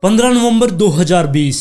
15 नवंबर 2020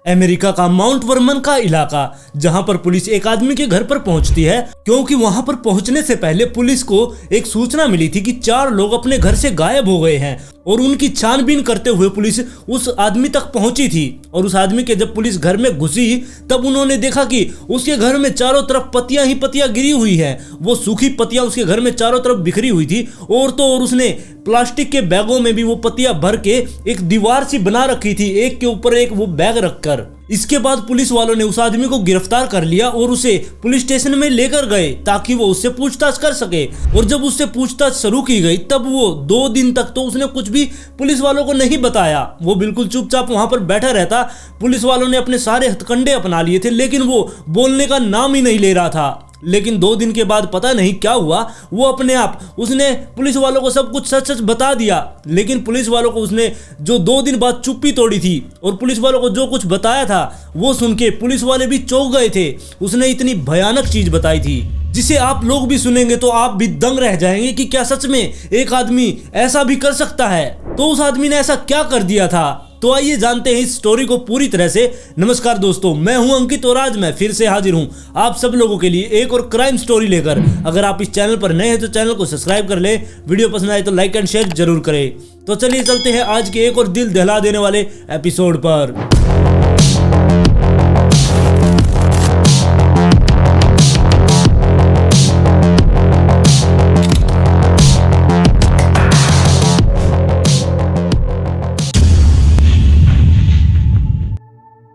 America का mount Varman का इलाका, जहां पर पुलिस एक आदमी के घर पर पहुंचती है क्योंकि वहां पर पहुंचने से पहले पुलिस को एक सूचना मिली थी कि 4 लोग अपने घर से गायब हो गए हैं और उनकी छानबीन करते हुए पुलिस उस आदमी तक पहुंची थी। और उस आदमी के जब पुलिस घर में घुसी तब उन्होंने देखा कि उसके घर में चारों तरफ पत्तियां ही पत्तियां गिरी हुई हैं। वो सूखी पत्तियां उसके घर में चारों तरफ बिखरी हुई थी और तो और उसने प्लास्टिक के बैगों में भी वो पत्तियां भर के एक दीवार सी बना रखी थी, एक के ऊपर एक वो बैग रखकर। इसके बाद पुलिस वालों ने उस आदमी को गिरफ्तार कर लिया और उसे पुलिस स्टेशन में लेकर गए ताकि वो उससे पूछताछ कर सके। और जब उससे पूछताछ शुरू की गई तब वो 2 दिन तक तो उसने कुछ भी पुलिस वालों को नहीं बताया। वो बिल्कुल चुपचाप वहां पर बैठा रहता। पुलिस वालों ने अपने सारे हथकंडे अपना लिए थे लेकिन वो बोलने का नाम ही नहीं ले रहा था। लेकिन 2 दिन के बाद पता नहीं क्या हुआ, वो अपने आप उसने पुलिस वालों को सब कुछ सच सच बता दिया। लेकिन पुलिस वालों को उसने जो 2 दिन बाद चुप्पी तोड़ी थी और पुलिस वालों को जो कुछ बताया था वो सुन के पुलिस वाले भी चौंक गए थे। उसने इतनी भयानक चीज बताई थी जिसे आप लोग भी सुनेंगे तो आप भी दंग रह जाएंगे कि क्या सच में एक आदमी ऐसा भी कर सकता है। तो उस आदमी ने ऐसा क्या कर दिया था, तो आइए जानते हैं इस स्टोरी को पूरी तरह से। नमस्कार दोस्तों, मैं हूं अंकित और आज मैं फिर से हाजिर हूं आप सब लोगों के लिए एक और क्राइम स्टोरी लेकर। अगर आप इस चैनल पर नए हैं तो चैनल को सब्सक्राइब कर ले, वीडियो पसंद आए तो लाइक एंड शेयर जरूर करें। तो चलिए चलते हैं आज के एक और दिल दहला देने वाले एपिसोड पर।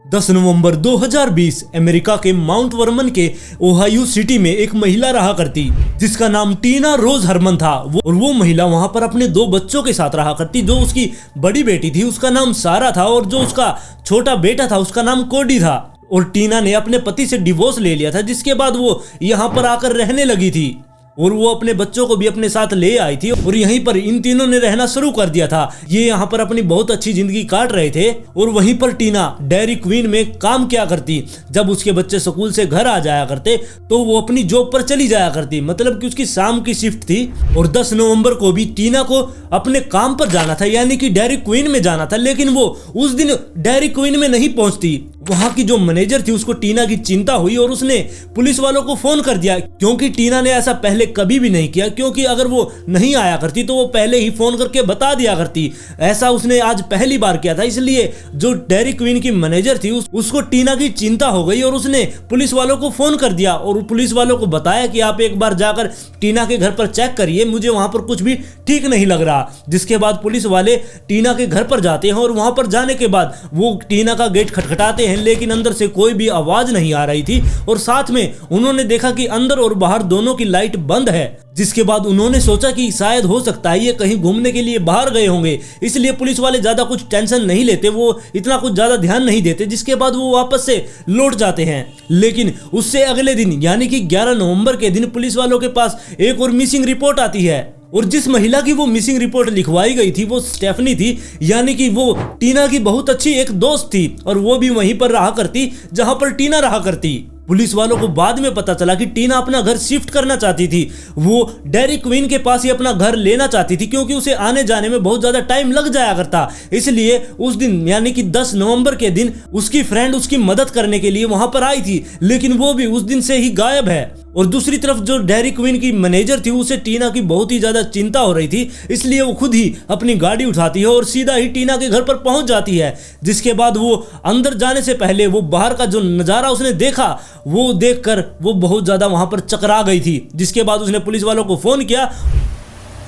10 नवंबर 2020 अमेरिका के माउंट वर्मन के ओहायो सिटी में एक महिला रहा करती जिसका नाम टीना रोज हरमन था। वो महिला वहां पर अपने 2 बच्चों के साथ रहा करती। जो उसकी बड़ी बेटी थी उसका नाम सारा था और जो उसका छोटा बेटा था उसका नाम कोडी था। और टीना ने अपने पति से डिवोर्स ले लिया था जिसके बाद वो यहाँ पर आकर रहने लगी थी और वो अपने बच्चों को भी अपने साथ ले आई थी और यहीं पर इन तीनों ने रहना शुरू कर दिया था। ये यहाँ पर अपनी बहुत अच्छी जिंदगी काट रहे थे और वहीं पर टीना डेयरी क्वीन में काम किया करती। जब उसके बच्चे स्कूल से घर आ जाया करते तो वो अपनी जॉब पर चली जाया करती, मतलब कि उसकी शाम की शिफ्ट थी। और 10 नवंबर को भी टीना को अपने काम पर जाना था, यानी कि डेयरी क्वीन में जाना था। लेकिन वो उस दिन डेयरी क्वीन में नहीं पहुंचती। वहां की जो मैनेजर थी उसको टीना की चिंता हुई और उसने पुलिस वालों को फोन कर दिया, क्योंकि टीना ने ऐसा पहले कभी भी नहीं किया। क्योंकि अगर वो नहीं आया करती तो वो पहले ही फोन करके बता दिया करती। ऐसा उसने आज पहली बार किया था। इसलिए जो डेयरी क्वीन की मैनेजर थी उसको टीना की चिंता हो गई और उसने पुलिस वालों को फोन कर दिया और पुलिस वालों को बताया कि आप एक बार जाकर टीना के घर पर चेक करिए, मुझे वहां पर कुछ भी ठीक नहीं लग रहा। जिसके बाद पुलिस वाले टीना के घर पर जाते हैं और वहां पर जाने के बाद वो टीना का गेट खटखटाते हैं लेकिन अंदर से कोई भी आवाज नहीं आ रही थी। और साथ में उन्होंने देखा कि अंदर और बाहर दोनों की लाइट बंद है। जिसके बाद उन्होंने सोचा कि शायद हो सकता है ये कहीं घूमने के लिए बाहर गए होंगे। इसलिए पुलिस वाले ज्यादा कुछ टेंशन नहीं लेते, वो इतना कुछ ज्यादा ध्यान नहीं देते। जिसके बाद वो वापस से लौट जाते हैं। लेकिन उससे अगले दिन यानी कि 11 नवंबर के दिन पुलिस वालों के पास एक और मिसिंग रिपोर्ट आती है। और जिस महिला की वो मिसिंग रिपोर्ट लिखवाई गई थी वो स्टेफनी थी, यानी कि वो टीना की बहुत अच्छी एक दोस्त थी और वो भी वहीं पर रहा करती जहां पर टीना रहा करती। पुलिस वालों को बाद में पता चला कि टीना अपना घर शिफ्ट करना चाहती थी। वो डेयरी क्वीन के पास ही अपना घर लेना चाहती थी क्योंकि उसे आने जाने में बहुत ज्यादा टाइम लग जाया करता। इसलिए उस दिन यानी कि 10 नवंबर के दिन उसकी फ्रेंड उसकी मदद करने के लिए वहां पर आई थी, लेकिन वो भी उस दिन से ही गायब है। और दूसरी तरफ जो डेयरी क्वीन की मैनेजर थी उसे टीना की बहुत ही ज्यादा चिंता हो रही थी। इसलिए वो खुद ही अपनी गाड़ी उठाती है और सीधा ही टीना के घर पर पहुंच जाती है। जिसके बाद वो अंदर जाने से पहले वो बाहर का जो नजारा उसने देखा वो देखकर वो बहुत ज्यादा वहां पर चकरा गई थी। जिसके बाद उसने पुलिस वालों को फोन किया।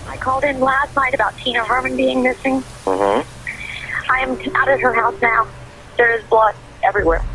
I called in last night about Tina Herman being missing. I am out of her house now. There is blood everywhere.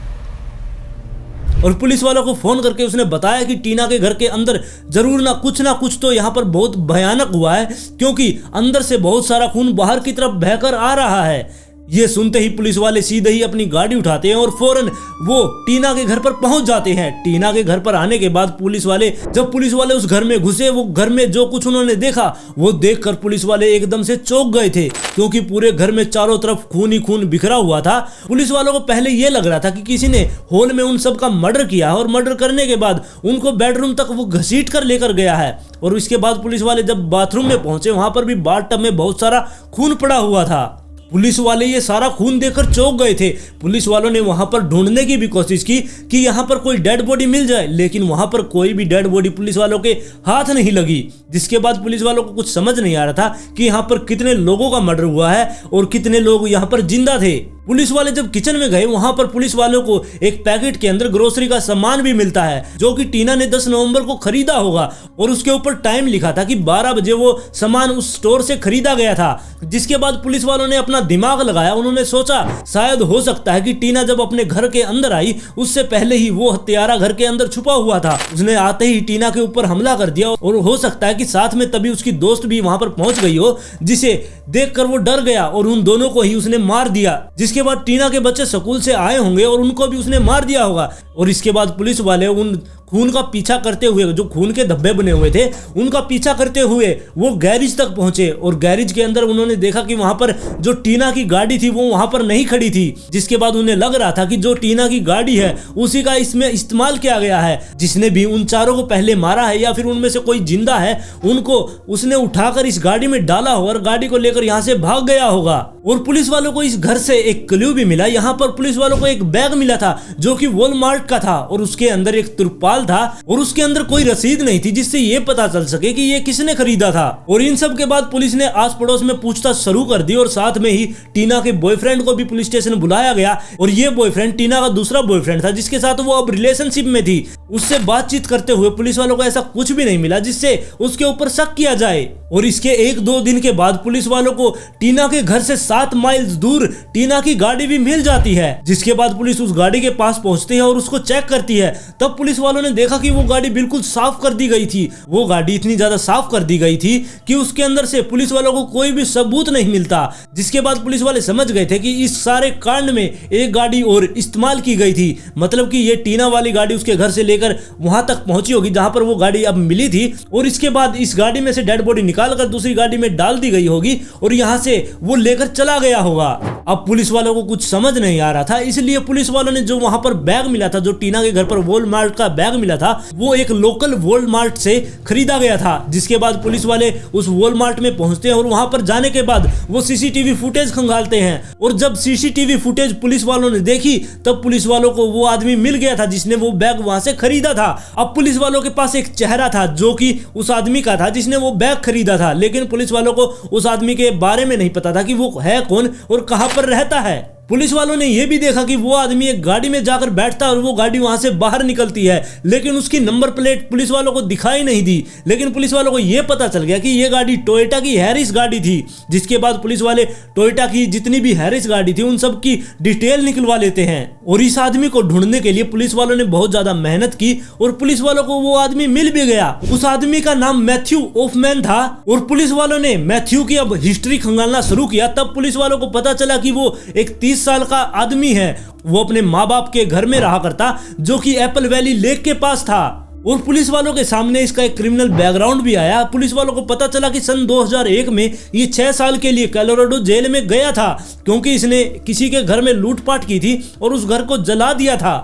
और पुलिस वालों को फोन करके उसने बताया कि टीना के घर के अंदर जरूर ना कुछ तो यहाँ पर बहुत भयानक हुआ है, क्योंकि अंदर से बहुत सारा खून बाहर की तरफ बहकर आ रहा है। ये सुनते ही पुलिस वाले सीधे ही अपनी गाड़ी उठाते हैं और फौरन वो टीना के घर पर पहुंच जाते हैं। टीना के घर पर आने के बाद जब पुलिस वाले उस घर में घुसे, वो घर में जो कुछ उन्होंने देखा वो देखकर पुलिस वाले एकदम से चौंक गए थे, क्योंकि पूरे घर में चारों तरफ खून ही खून बिखरा हुआ था। पुलिस वालों को पहले ये लग रहा था कि किसी ने हॉल में उन सब का मर्डर किया और मर्डर करने के बाद उनको बेडरूम तक वो घसीट कर लेकर गया है। और इसके बाद पुलिस वाले जब बाथरूम में पहुंचे वहां पर भी बाथटब में बहुत सारा खून पड़ा हुआ था। पुलिस वाले ये सारा खून देखकर चौंक गए थे। पुलिस वालों ने वहां पर ढूंढने की भी कोशिश की कि यहाँ पर कोई डेड बॉडी मिल जाए, लेकिन वहां पर कोई भी डेड बॉडी पुलिस वालों के हाथ नहीं लगी। जिसके बाद पुलिस वालों को कुछ समझ नहीं आ रहा था कि यहाँ पर कितने लोगों का मर्डर हुआ है और कितने लोग यहाँ पर जिंदा थे। पुलिस वाले जब किचन में गए, वहां पर पुलिस वालों को एक पैकेट के अंदर ग्रोसरी का सामान भी मिलता है, जो कि टीना ने 10 नवंबर को खरीदा होगा और उसके ऊपर टाइम लिखा था कि 12 बजे वो सामान उस स्टोर से खरीदा गया था। जिसके बाद पुलिस वालों ने अपना दिमाग लगाया, उन्होंने सोचा शायद हो सकता है कि टीना जब अपने घर के अंदर आई उससे पहले ही वो हत्यारा घर के अंदर छुपा हुआ था। उसने आते ही टीना के ऊपर हमला कर दिया और हो सकता है कि साथ में तभी उसकी दोस्त भी वहां पर पहुंच गई हो, जिसे देखकर वो डर गया और उन दोनों को ही उसने मार दिया। जिसके बाद टीना के बच्चे स्कूल से आए होंगे और उनको भी उसने मार दिया होगा। और इसके बाद पुलिस वाले उन खून का पीछा करते हुए, जो खून के धब्बे बने हुए थे उनका पीछा करते हुए वो गैरेज तक पहुंचे और गैरेज के अंदर उन्होंने देखा कि वहां पर जो टीना की गाड़ी थी वो वहां पर नहीं खड़ी थी। जिसके बाद उन्हें लग रहा था कि जो टीना की गाड़ी है उसी का इसमें इस्तेमाल किया गया है। जिसने भी उन चारों को पहले मारा है या फिर उनमें से कोई जिंदा है, उनको उसने उठाकर इस गाड़ी में डाला होगा और गाड़ी को लेकर यहाँ से भाग गया होगा। और पुलिस वालों को इस घर से एक क्लू भी मिला। यहाँ पर पुलिस वालों को एक बैग मिला था जो कि वॉलमार्ट का था और उसके अंदर एक तिरपाल था और उसके अंदर कोई रसीद नहीं थी जिससे ये पता चल सके कि ये किसने खरीदा था। और इन सब के बाद पुलिस ने आस पड़ोस में पूछताछ शुरू कर दी और साथ में ही टीना के बॉयफ्रेंड को भी पुलिस स्टेशन बुलाया गया। और ये बॉयफ्रेंड टीना का दूसरा बॉयफ्रेंड था जिसके साथ वो अब रिलेशनशिप में थी। उससे बातचीत करते हुए पुलिस वालों को ऐसा कुछ भी नहीं मिला जिससे उसके ऊपर शक किया जाए। और इसके 1-2 दिन के बाद पुलिस वालों को टीना के घर से 7 माइल्स दूर टीना की गाड़ी भी मिल जाती है। जिसके बाद पुलिस उस गाड़ी के पास पहुंचती है और उसको चेक करती है। तब पुलिस वालों ने देखा कि वो गाड़ी बिल्कुल साफ कर दी गई थी। वो गाड़ी इतनी ज्यादा साफ कर दी गई थी कि उसके अंदर से पुलिस वालों को कोई भी सबूत नहीं मिलता। जिसके बाद पुलिस वाले समझ गए थे कि इस सारे कांड में एक गाड़ी और इस्तेमाल की गई थी, मतलब कि ये टीना वाली गाड़ी उसके घर से लेकर वहां तक पहुंची होगी जहां पर वो गाड़ी अब मिली थी। और इसके बाद इस गाड़ी में से डेड बॉडी निकालकर दूसरी गाड़ी में डाल दी गई होगी और यहां से वो लेकर चला गया होगा। अब पुलिस वालों को कुछ समझ नहीं आ रहा था, इसलिए पुलिस वालों ने जो वहां पर बैग मिला था, जो टीना के घर पर वॉलमार्ट का बैग मिला था, वो एक लोकल वॉलमार्ट से खरीदा गया था। जिसके बाद पुलिस वाले उस वॉलमार्ट में पहुंचते हैं और वहां पर जाने के बाद वो सीसीटीवी फुटेज खंगालते हैं। और जब सीसीटीवी फुटेज पुलिस वालों ने देखी तब पुलिस वालों को वो आदमी मिल गया था जिसने वो बैग वहां से खरीदा था। अब पुलिस वालों के पास एक चेहरा था जो कि उस आदमी का था जिसने वो बैग खरीदा था, लेकिन पुलिस वालों को उस आदमी के बारे में नहीं पता था कि वो है कौन और कहां पर रहता है। पुलिस वालों ने यह भी देखा कि वो आदमी एक गाड़ी में जाकर बैठता है और वो गाड़ी वहां से बाहर निकलती है, लेकिन उसकी नंबर प्लेट पुलिस वालों को दिखाई नहीं दी। लेकिन पुलिस वालों को यह पता चल गया कि ये गाड़ी टोयोटा की हैरिस गाड़ी थी। जिसके बाद पुलिस वाले टोयोटा की जितनी भी हैरिस गाड़ी थी उन सब की डिटेल निकलवा लेते हैं। और इस आदमी को ढूंढने के लिए पुलिस वालों ने बहुत ज्यादा मेहनत की और पुलिस वालों को वो आदमी मिल भी गया। उस आदमी का नाम मैथ्यू ऑफमैन था और पुलिस वालों ने मैथ्यू की अब हिस्ट्री खंगालना शुरू किया। तब पुलिस वालों को पता चला कि वो एक 30 साल का आदमी है। वो अपने माँ बाप के घर में रहा करता जो कि एप्पल वैली लेक के पास था। और पुलिस वालों के सामने इसका एक क्रिमिनल बैकग्राउंड भी आया। पुलिस वालों को पता चला कि सन 2001 में ये 6 साल के लिए कोलोराडो जेल में गया था क्योंकि इसने किसी के घर में लूटपाट की थी और उस घर को जला दिया था।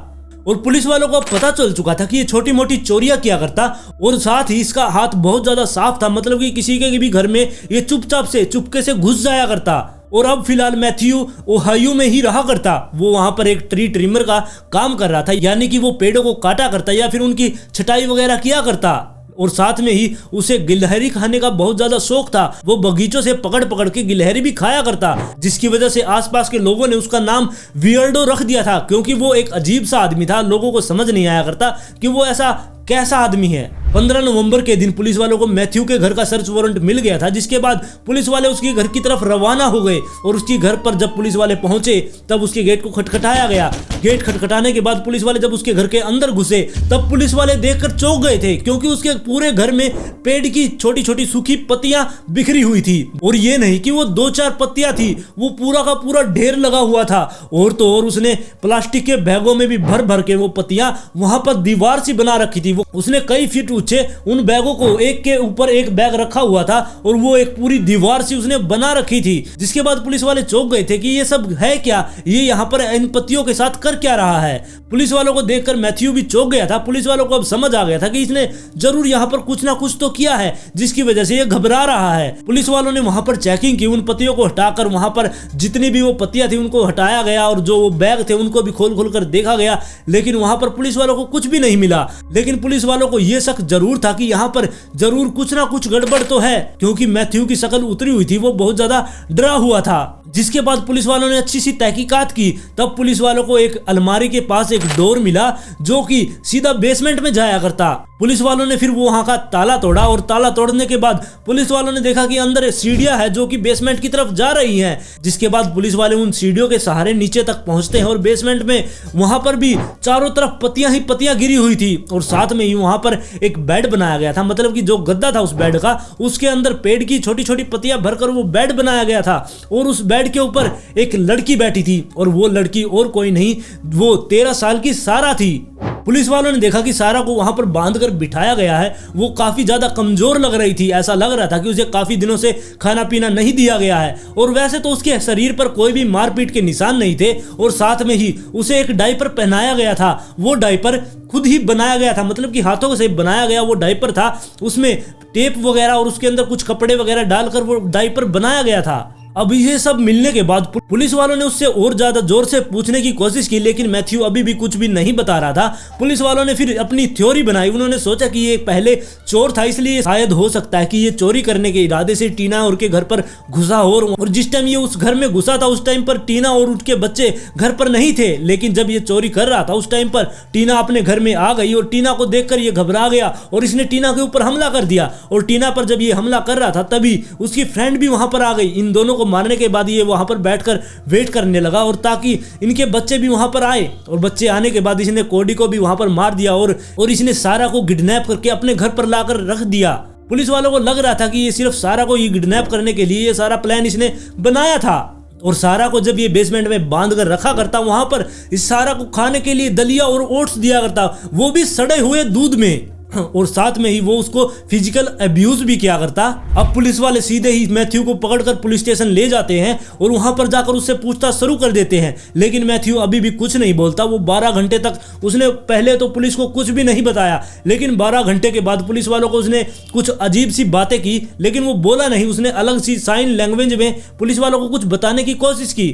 और पुलिस वालों को पता चल चुका था कि ये छोटी मोटी चोरियां किया करता और साथ ही इसका हाथ बहुत ज्यादा साफ था, मतलब कि किसी के भी घर में ये चुपचाप से चुपके से घुस जाया करता। और अब फिलहाल मैथ्यू ओहायो में ही रहा करता। वो वहां पर एक ट्री ट्रिमर का काम कर रहा था, यानी कि वो पेड़ों को काटा करता या फिर उनकी छटाई वगैरह किया करता। और साथ में ही उसे गिलहरी खाने का बहुत ज्यादा शौक था। वो बगीचों से पकड़ पकड़ के गिलहरी भी खाया करता, जिसकी वजह से आसपास के लोगों ने उसका नाम वियर्डो रख दिया था, क्योंकि वो एक अजीब सा आदमी था। लोगों को समझ नहीं आया करता कि वो ऐसा कैसा आदमी है। 15 नवंबर के दिन पुलिस वालों को मैथ्यू के घर का सर्च वारंट मिल गया था, जिसके बाद पुलिस वाले उसके घर की तरफ रवाना हो गए। और उसके घर पर जब पुलिस वाले पहुंचे तब उसके गेट को खटखटाया गया। गेट खटखटाने के बाद पुलिस वाले जब उसके घर के अंदर घुसे तब पुलिस वाले देखकर चौंक गए थे, क्योंकि उसके पूरे घर में पेड़ की छोटी छोटी सूखी पत्तियां बिखरी हुई थी। और ये नहीं कि वो 2-4 पत्तियां थी, वो पूरा का पूरा ढेर लगा हुआ था। और तो और उसने प्लास्टिक के बैगों में भी भर भर के वो पत्तियां वहां पर दीवार सी बना रखी थी। वो उसने कई फीट पूछे उन बैगों को एक के ऊपर एक बैग रखा हुआ था और वो एक पूरी दीवार सी उसने बना रखी थी। जिसके बाद पुलिस वाले चौंक गए थे कि ये सब है क्या, ये यहाँ पर इन पतियों के साथ कर क्या रहा है। पुलिस वालों को देखकर मैथ्यू भी चौंक गया था। पुलिस वालों को अब समझ आ गया था कि इसने जरूर यहाँ पर कुछ ना कुछ तो किया है जिसकी वजह से ये घबरा रहा है। पुलिस वालों ने वहां पर चेकिंग की, उन पतियों को हटाकर वहां पर जितनी भी वो पतियां थी उनको हटाया गया और जो वो बैग थे उनको भी खोल खोल कर देखा गया, लेकिन वहां पर पुलिस वालों को कुछ भी नहीं मिला। लेकिन पुलिस वालों को यह शक जरूर था कि यहाँ पर जरूर कुछ ना कुछ गड़बड़ तो है, क्योंकि मैथ्यू की शक्ल उतरी हुई थी, वो बहुत ज्यादा डरा हुआ था। जिसके बाद पुलिस वालों ने अच्छी सी तहकीकात की। तब पुलिस वालों को एक अलमारी के पास एक डोर मिला जो कि सीधा बेसमेंट में जाया करता। पुलिस वालों ने फिर वो वहां का ताला तोड़ा और ताला तोड़ने के बाद पुलिस वालों ने देखा कि अंदर सीढ़ियां है जो कि बेसमेंट की तरफ जा रही हैं। जिसके बाद पुलिस वाले उन सीढ़ियों के सहारे नीचे तक पहुंचते हैं और बेसमेंट में वहां पर भी चारों तरफ पत्तियां ही पत्तियां गिरी हुई थी और साथ में ही वहां पर एक बेड बनाया गया था। मतलब कि जो गद्दा था उस बेड का, उसके अंदर पेड़ की छोटी छोटी पत्तियां भरकर वो बेड बनाया गया था और उस बेड के ऊपर एक लड़की बैठी थी और वो लड़की और कोई नहीं, वो 13 साल की सारा थी। पुलिस वालों ने देखा कि सारा को वहां पर बांधकर बिठाया गया है। वो काफी ज्यादा कमजोर लग रही थी, ऐसा लग रहा था कि उसे काफी दिनों से खाना पीना नहीं दिया गया है और वैसे तो उसके शरीर पर कोई भी मारपीट के निशान नहीं थे और साथ में ही उसे एक डायपर पहनाया गया था। वो डायपर खुद ही बनाया गया था, मतलब कि हाथों से बनाया गया वो डायपर था। उसमें टेप वगैरह और उसके अंदर कुछ कपड़े वगैरह डालकर वो डायपर बनाया गया था। अब ये सब मिलने के बाद पुलिस वालों ने उससे और ज्यादा जोर से पूछने की कोशिश की, लेकिन मैथ्यू अभी भी कुछ भी नहीं बता रहा था। पुलिस वालों ने फिर अपनी थ्योरी बनाई। उन्होंने सोचा कि ये पहले चोर था, इसलिए शायद हो सकता है कि ये चोरी करने के इरादे से टीना और के घर पर घुसा हो और जिस टाइम ये उस घर में घुसा था उस टाइम पर टीना और उनके बच्चे घर पर नहीं थे। लेकिन जब ये चोरी कर रहा था उस टाइम पर टीना अपने घर में आ गई और टीना को देखकर ये घबरा गया और इसने टीना के ऊपर हमला कर दिया। और टीना पर जब ये हमला कर रहा था तभी उसकी फ्रेंड भी वहां पर आ गई। इन दोनों मारने के बाद ये वहां पर बैठकर वेट करने लगा और ताकि इनके बच्चे भी वहां पर आए। और बच्चे आने के बाद इसने कोडी को भी वहां पर मार दिया और इसने सारा को किडनैप करके अपने घर पर लाकर रख दिया। पुलिस वालों को लग रहा था कि ये सिर्फ सारा को ये किडनैप करने के लिए ये सारा प्लान इसने बनाया था। और सारा को जब ये बेसमेंट में बांध कर रखा करता, वहां पर इस सारा को खाने के लिए दलिया और ओट्स दिया करता, वो भी सड़े हुए दूध में, और साथ में ही वो उसको फिजिकल अब्यूज भी किया करता। अब पुलिस वाले सीधे ही मैथ्यू को पकड़कर पुलिस स्टेशन ले जाते हैं और वहां पर जाकर उससे पूछताछ शुरू कर देते हैं। लेकिन मैथ्यू अभी भी कुछ नहीं बोलता। वो 12 घंटे तक उसने पहले तो पुलिस को कुछ भी नहीं बताया, लेकिन 12 घंटे के बाद पुलिस वालों को उसने कुछ अजीब सी बातें की, लेकिन वो बोला नहीं। उसने अलग सी साइन लैंग्वेज में पुलिस वालों को कुछ बताने की कोशिश की।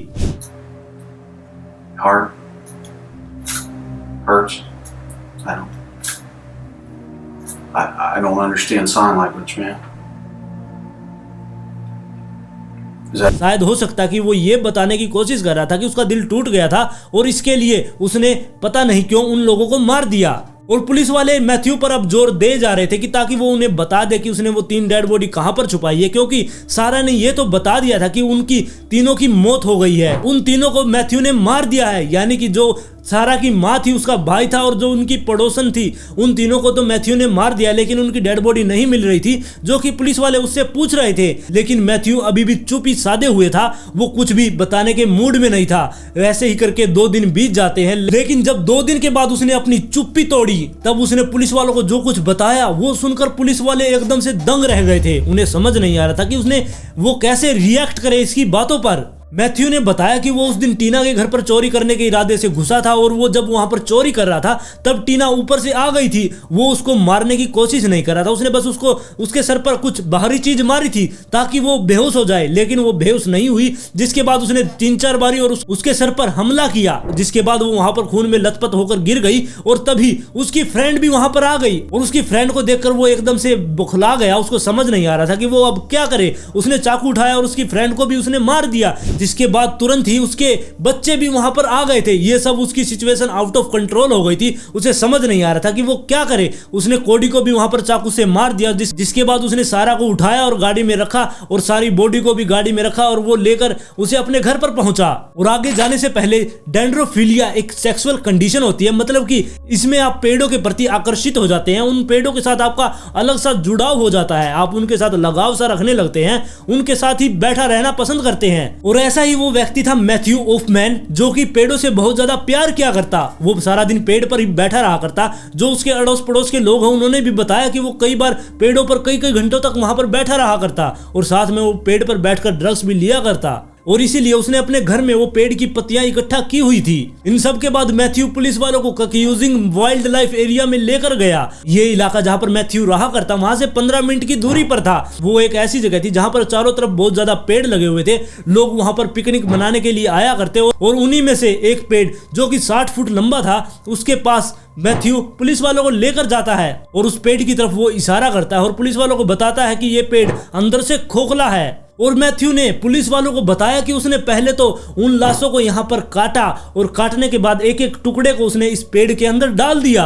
I don't understand sign language, man. शायद हो सकता है कि वो ये बताने की कोशिश कर रहा था कि उसका दिल टूट गया था और इसके लिए उसने पता नहीं क्यों उन लोगों को मार दिया। और पुलिस वाले मैथ्यू पर अब जोर दे जा रहे थे कि ताकि वो उन्हें बता दे कि उसने वो 3 डेड बॉडी कहां पर छुपाई है, क्योंकि सारा ने ये तो बता दिया था कि उनकी तीनों की मौत हो गई है। उन तीनों को मैथ्यू ने मार दिया है, यानी कि जो सारा की माँ थी, उसका भाई था और जो उनकी पड़ोसन थी, उन तीनों को तो मैथ्यू ने मार दिया। लेकिन उनकी डेड बॉडी नहीं मिल रही थी जो कि पुलिस वाले उससे पूछ रहे थे। लेकिन मैथ्यू अभी भी चुप ही साधे हुए था, वो कुछ भी बताने के मूड में नहीं था। वैसे ही करके 2 दिन बीत जाते हैं। लेकिन जब 2 दिन के बाद उसने अपनी चुप्पी तोड़ी तब उसने पुलिस वालों को जो कुछ बताया वो सुनकर पुलिस वाले एकदम से दंग रह गए थे। उन्हें समझ नहीं आ रहा था कि उसने वो कैसे रिएक्ट करे इसकी बातों पर। मैथ्यू ने बताया कि वो उस दिन टीना के घर पर चोरी करने के इरादे से घुसा था और वो जब वहां पर चोरी कर रहा था तब टीना ऊपर से आ गई थी। वो उसको मारने की कोशिश नहीं कर रहा था, उसने बस उसको उसके सर पर कुछ बाहरी चीज मारी थी ताकि वो बेहोश हो जाए, लेकिन वो बेहोश नहीं हुई। जिसके बाद उसने 3-4 बारी और उसके सर पर हमला किया, जिसके बाद वो वहां पर खून में लथपथ होकर गिर गई। और तभी उसकी फ्रेंड भी वहां पर आ गई और उसकी फ्रेंड को देखकर वो एकदम से बुखला गया। उसको समझ नहीं आ रहा था कि वो अब क्या करे। उसने चाकू उठाया और उसकी फ्रेंड को भी उसने मार दिया, जिसके बाद तुरंत ही उसके बच्चे भी वहां पर आ गए थे। ये सब उसकी सिचुएशन आउट ऑफ कंट्रोल हो गई थी, उसे समझ नहीं आ रहा था कि वो क्या करे। उसने कोडी को भी वहां पर चाकू से मार दिया, जिसके बाद उसने सारा को उठाया और गाड़ी में रखा और सारी बॉडी को भी गाड़ी में रखा और वो लेकर उसे अपने घर पर पहुंचा। और आगे जाने से पहले डेंड्रोफिलिया एक सेक्सुअल कंडीशन होती है, मतलब कि इसमें आप पेड़ों के प्रति आकर्षित हो जाते हैं, उन पेड़ों के साथ आपका अलग सा जुड़ाव हो जाता है, आप उनके साथ लगाव सा रखने लगते हैं, उनके साथ ही बैठा रहना पसंद करते हैं। और ऐसा ही वो व्यक्ति था मैथ्यू ऑफमैन, जो कि पेड़ों से बहुत ज्यादा प्यार किया करता। वो सारा दिन पेड़ पर ही बैठा रहा करता। जो उसके अड़ोस पड़ोस के लोग हैं उन्होंने भी बताया कि वो कई बार पेड़ों पर कई कई घंटों तक वहां पर बैठा रहा करता और साथ में वो पेड़ पर बैठकर ड्रग्स भी लिया करता और इसीलिए उसने अपने घर में वो पेड़ की पत्तियां इकट्ठा की हुई थी। इन सब के बाद मैथ्यू पुलिस वालों को कक्यूजिंग वाइल्ड लाइफ एरिया में लेकर गया। ये इलाका जहां पर मैथ्यू रहा करता वहां से 15 मिनट की दूरी पर था। वो एक ऐसी जगह थी जहां पर चारों तरफ बहुत ज्यादा पेड़ लगे हुए थे। लोग वहां पर पिकनिक मनाने के लिए आया करते और उन्हीं में से एक पेड़ जो कि 60 फुट लंबा था, उसके पास मैथ्यू पुलिस वालों को लेकर जाता है और उस पेड़ की तरफ वो इशारा करता है और पुलिस वालों को बताता है कि ये पेड़ अंदर से खोखला है। और मैथ्यू ने पुलिस वालों को बताया कि उसने पहले तो उन लाशों को यहाँ पर काटा और काटने के बाद एक एक टुकड़े को उसने इस पेड़ के अंदर डाल दिया।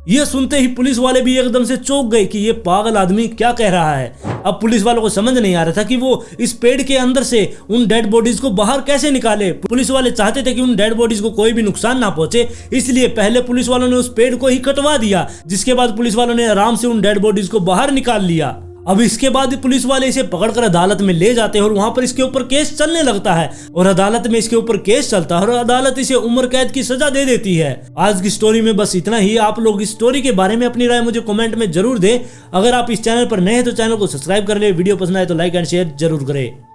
यह सुनते ही पुलिस वाले भी एकदम से चौंक गए कि ये पागल आदमी क्या कह रहा है। अब पुलिस वालों को समझ नहीं आ रहा था कि वो इस पेड़ के अंदर से उन डेड बॉडीज को बाहर कैसे निकाले। पुलिस वाले चाहते थे कि उन डेड बॉडीज को कोई भी नुकसान ना पहुंचे, इसलिए पहले पुलिस वालों ने उस पेड़ को ही कटवा दिया, जिसके बाद पुलिस वालों ने आराम से उन डेड बॉडीज को बाहर निकाल लिया। अब इसके बाद पुलिस वाले इसे पकड़कर अदालत में ले जाते हैं और वहां पर इसके ऊपर केस चलने लगता है और अदालत में इसके ऊपर केस चलता है और अदालत इसे उम्र कैद की सजा दे देती है। आज की स्टोरी में बस इतना ही। आप लोग इस स्टोरी के बारे में अपनी राय मुझे कमेंट में जरूर दें। अगर आप इस चैनल पर नए हैं तो चैनल को सब्सक्राइब कर ले, वीडियो पसंद आए तो लाइक एंड शेयर जरूर करें।